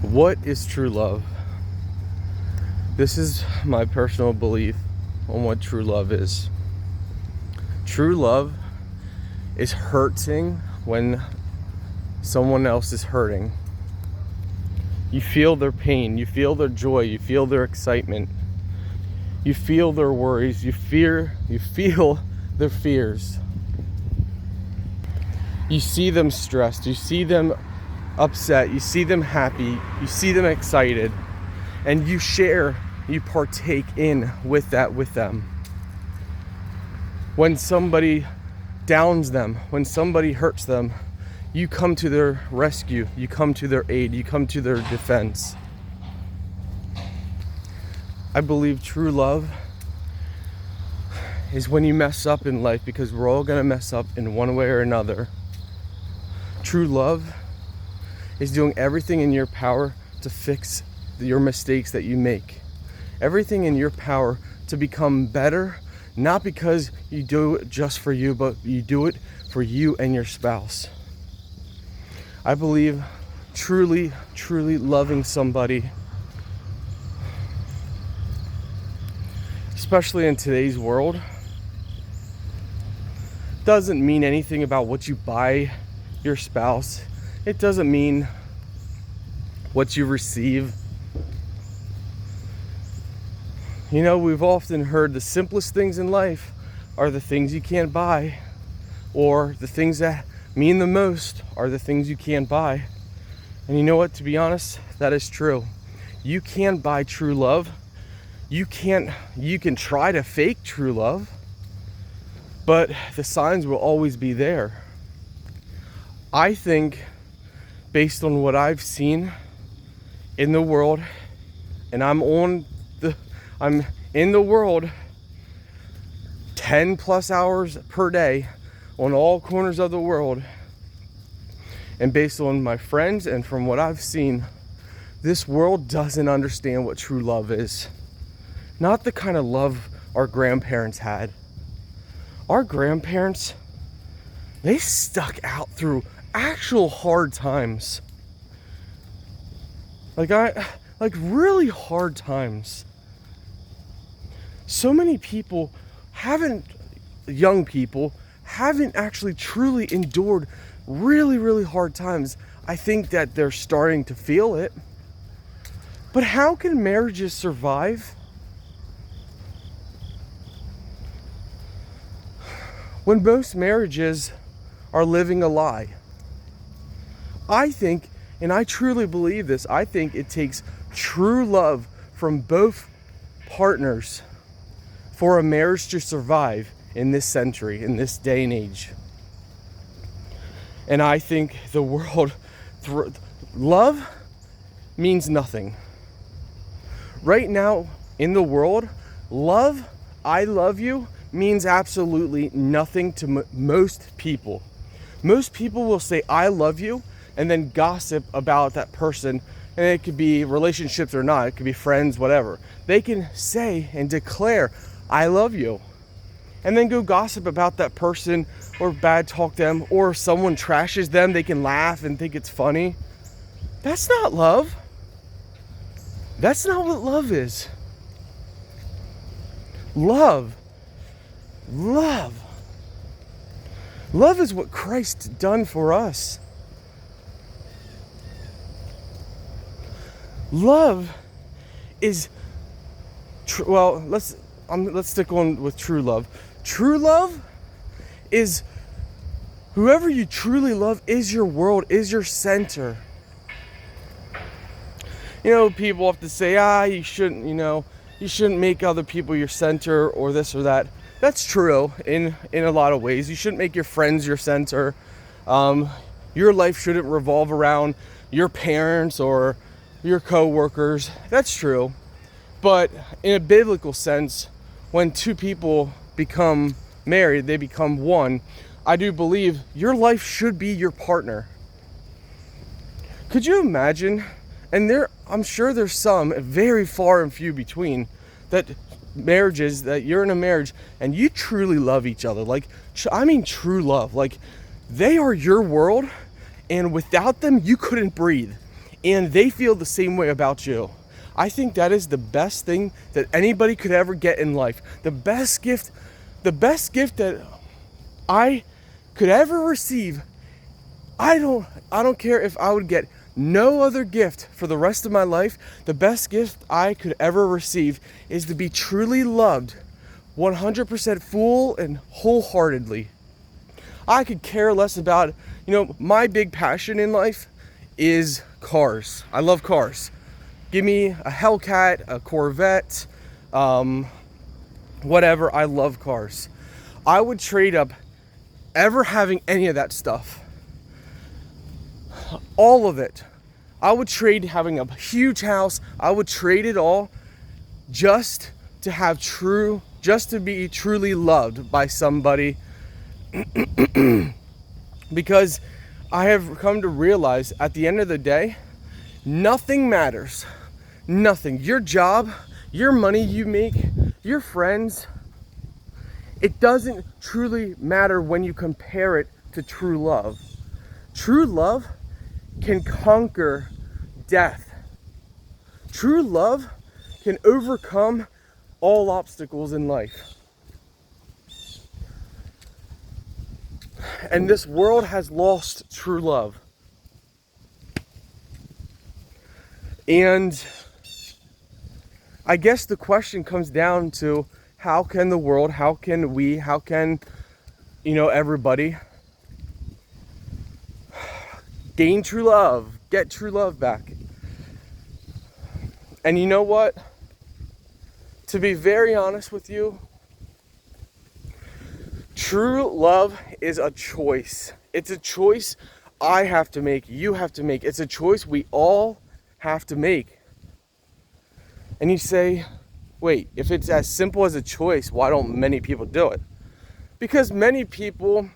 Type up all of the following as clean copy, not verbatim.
What is true love? This is my personal belief on what true love is. True love is hurting when someone else is hurting. You feel their pain, you feel their joy, you feel their excitement, you feel their worries, you feel their fears. You see them stressed, you see them upset, you see them happy, you see them excited, and you partake in with them. When somebody downs them, when somebody hurts them, you come to their rescue, you come to their aid, you come to their defense. I believe true love is when you mess up in life, because we're all gonna mess up in one way or another. True love is doing everything in your power to fix your mistakes that you make. Everything in your power to become better, not because you do it just for you, but you do it for you and your spouse. I believe truly loving somebody, especially in today's world, doesn't mean anything about what you buy your spouse. It doesn't mean what you receive. You know, we've often heard the simplest things in life are the things you can't buy, or the things that mean the most are the things you can't buy. And you know what? To be honest, that is true. You can't buy true love. You can try to fake true love, but the signs will always be there. I think, based on what I've seen in the world, and I'm in the world 10 plus hours per day on all corners of the world, and based on my friends and from what I've seen, this world doesn't understand what true love is. Not the kind of love our grandparents had. Our grandparents, they stuck out through actual hard times. Like really hard times. So many people young people haven't actually truly endured really hard times. I think that they're starting to feel it. But how can marriages survive when most marriages are living a lie? I think, and I truly believe this, I think it takes true love from both partners for a marriage to survive in this century, in this day and age. And I think the world, love means nothing. Right now in the world, love, I love you, means absolutely nothing to most people. Most people will say I love you and then gossip about that person, and it could be relationships or not, it could be friends, whatever. They can say and declare I love you, and then go gossip about that person or bad talk them, or if someone trashes them, they can laugh and think it's funny. That's not love. That's not what love is. Love is what Christ done for us. Love is let's stick on with true love. True love is whoever you truly love is your world, is your center. You know, people have to say, you shouldn't make other people your center or this or that. That's true in a lot of ways. You shouldn't make your friends your center. Your life shouldn't revolve around your parents or your co-workers. That's true. But in a biblical sense, when two people become married, they become one. I do believe your life should be your partner. Could you imagine? And I'm sure there's some, very far and few between, that marriages that you're in a marriage and you truly love each other. Like, I mean true love. Like, they are your world, and without them, you couldn't breathe. and they feel the same way about you. I think that is the best thing that anybody could ever get in life. The best gift that I could ever receive. I don't care if I would get no other gift for the rest of my life. The best gift I could ever receive is to be truly loved 100% full and wholeheartedly. I could care less about, my big passion in life is cars. I love cars. Give me a Hellcat, a Corvette, whatever. I love cars. I would trade up ever having any of that stuff. All of it. I would trade having a huge house. I would trade it all just to be truly loved by somebody. Because I have come to realize at the end of the day, nothing matters. Nothing. Your job, your money you make, your friends, it doesn't truly matter when you compare it to true love. True love can conquer death. True love can overcome all obstacles in life. And this world has lost true love. And I guess the question comes down to, how can the world, how can we, how can, everybody gain true love, get true love back? And you know what? To be very honest with you, true love is a choice. It's a choice I have to make, you have to make. It's a choice we all have to make. And you say, wait, if it's as simple as a choice, why don't many people do it? Because many people,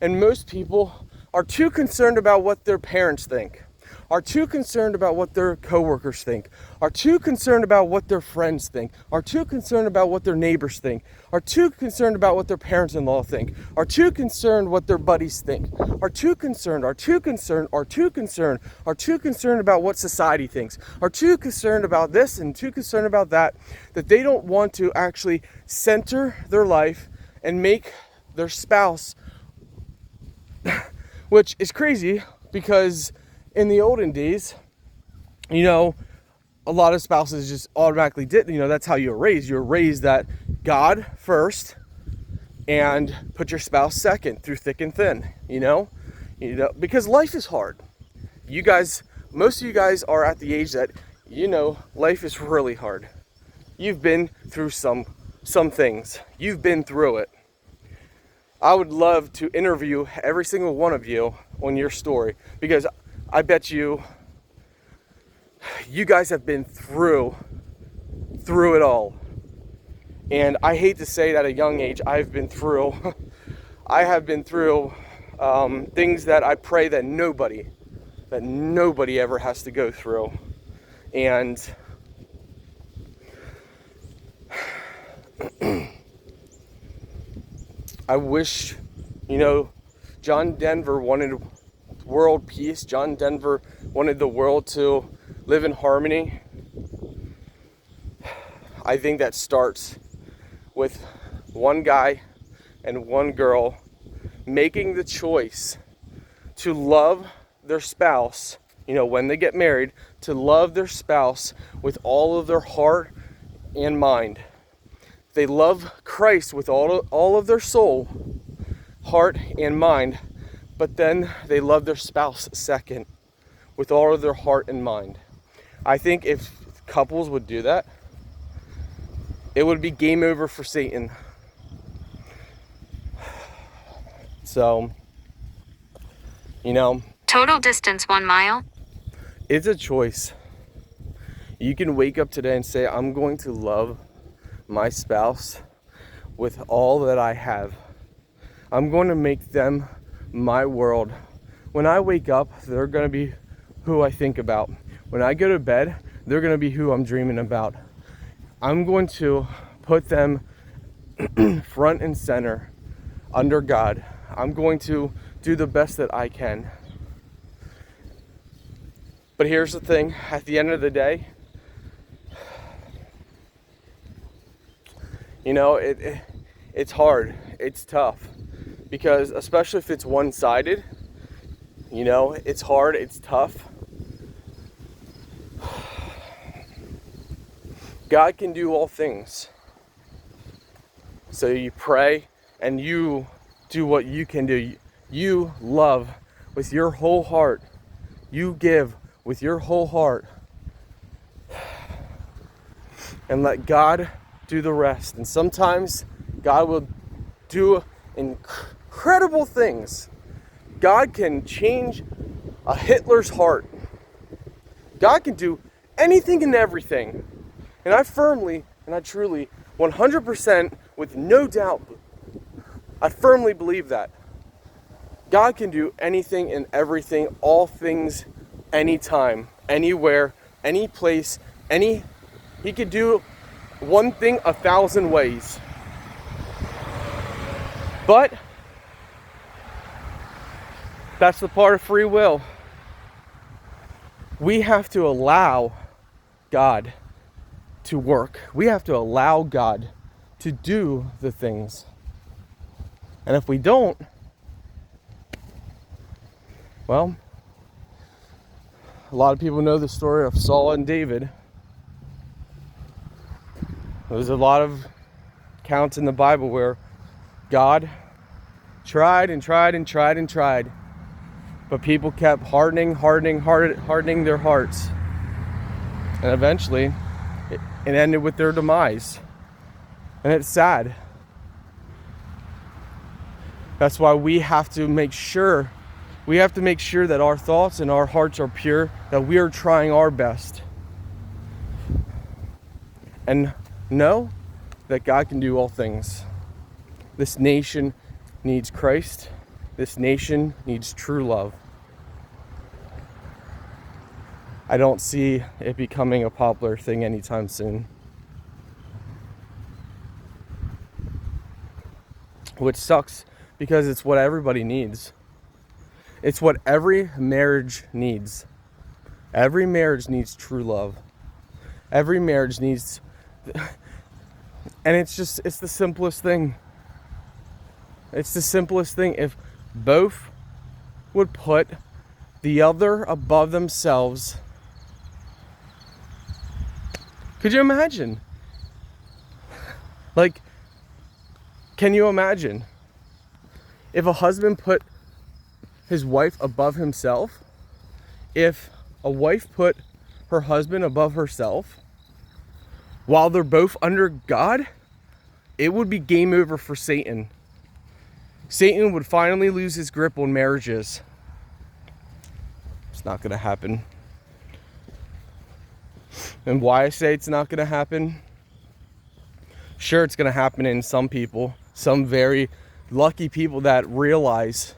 and most people, are too concerned about what their parents think, are too concerned about what their coworkers think, are too concerned about what their friends think, are too concerned about what their neighbors think, are too concerned about what their parents-in-law think, are too concerned what their buddies think, are too concerned about what society thinks, are too concerned about this and too concerned about that they don't want to actually center their life and make their spouse, which is crazy because in the olden days, a lot of spouses just automatically did, that's how you were raised. You were raised that God first and put your spouse second through thick and thin, because life is hard. Most of you guys are at the age that, life is really hard. You've been through some things. You've been through it. I would love to interview every single one of you on your story, because I bet you guys have been through it all. And I hate to say it at a young age, I have been through things that I pray that nobody ever has to go through. And I wish, John Denver wanted world peace. John Denver wanted the world to live in harmony. I think that starts with one guy and one girl making the choice to love their spouse, when they get married, to love their spouse with all of their heart and mind. They love Christ with all of their soul, heart, and mind, but then they love their spouse second with all of their heart and mind. I think if couples would do that, it would be game over for Satan. So, Total distance 1 mile. It's a choice. You can wake up today and say, I'm going to love my spouse with all that I have. I'm going to make them my world. When I wake up, they're going to be who I think about. When I go to bed, they're going to be who I'm dreaming about. I'm going to put them front and center under God. I'm going to do the best that I can. But here's the thing, at the end of the day, you know, it's hard, it's tough, because especially if it's one-sided, you know, it's hard, it's tough. God can do all things. So you pray and you do what you can do. You love with your whole heart. You give with your whole heart. And let God do the rest. And sometimes God will do incredible things. God can change a Hitler's heart. God can do anything and everything. And I firmly, and I truly, 100% with no doubt, I firmly believe that. God can do anything and everything, all things, anytime, anywhere, any place, He could do one thing 1,000 ways. But that's the part of free will. We have to allow God to work. We have to allow God to do the things. And if we don't, well, a lot of people know the story of Saul and David. There's a lot of accounts in the Bible where God tried and tried and tried and tried, but people kept hardening their hearts. And eventually, it ended with their demise. And it's sad. That's why we have to make sure that our thoughts and our hearts are pure, that we are trying our best. And know that God can do all things. This nation needs Christ. This nation needs true love. I don't see it becoming a popular thing anytime soon. Which sucks, because it's what everybody needs. It's what every marriage needs. Every marriage needs true love. Every marriage needs... And it's the simplest thing. It's the simplest thing. If both would put the other above themselves. Could you imagine? Like, can you imagine if a husband put his wife above himself? If a wife put her husband above herself while they're both under God, it would be game over for Satan. Satan would finally lose his grip on marriages. It's not going to happen. And why I say it's not going to happen? Sure, it's going to happen in some people, some very lucky people that realize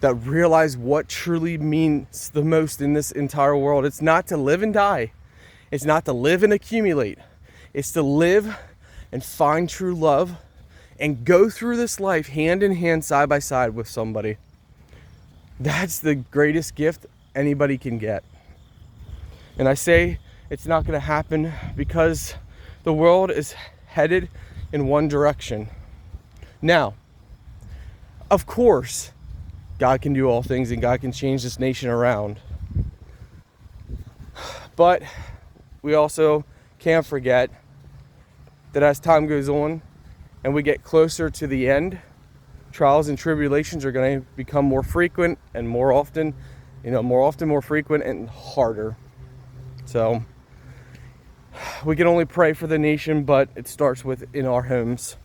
what truly means the most in this entire world. It's not to live and die. It's not to live and accumulate. It's to live and find true love and go through this life hand in hand, side by side with somebody. That's the greatest gift anybody can get. And I say it's not going to happen because the world is headed in one direction. Now, of course, God can do all things and God can change this nation around. But we also can't forget that as time goes on and we get closer to the end, trials and tribulations are going to become more frequent and more often, more frequent and harder. So we can only pray for the nation, but it starts within our homes.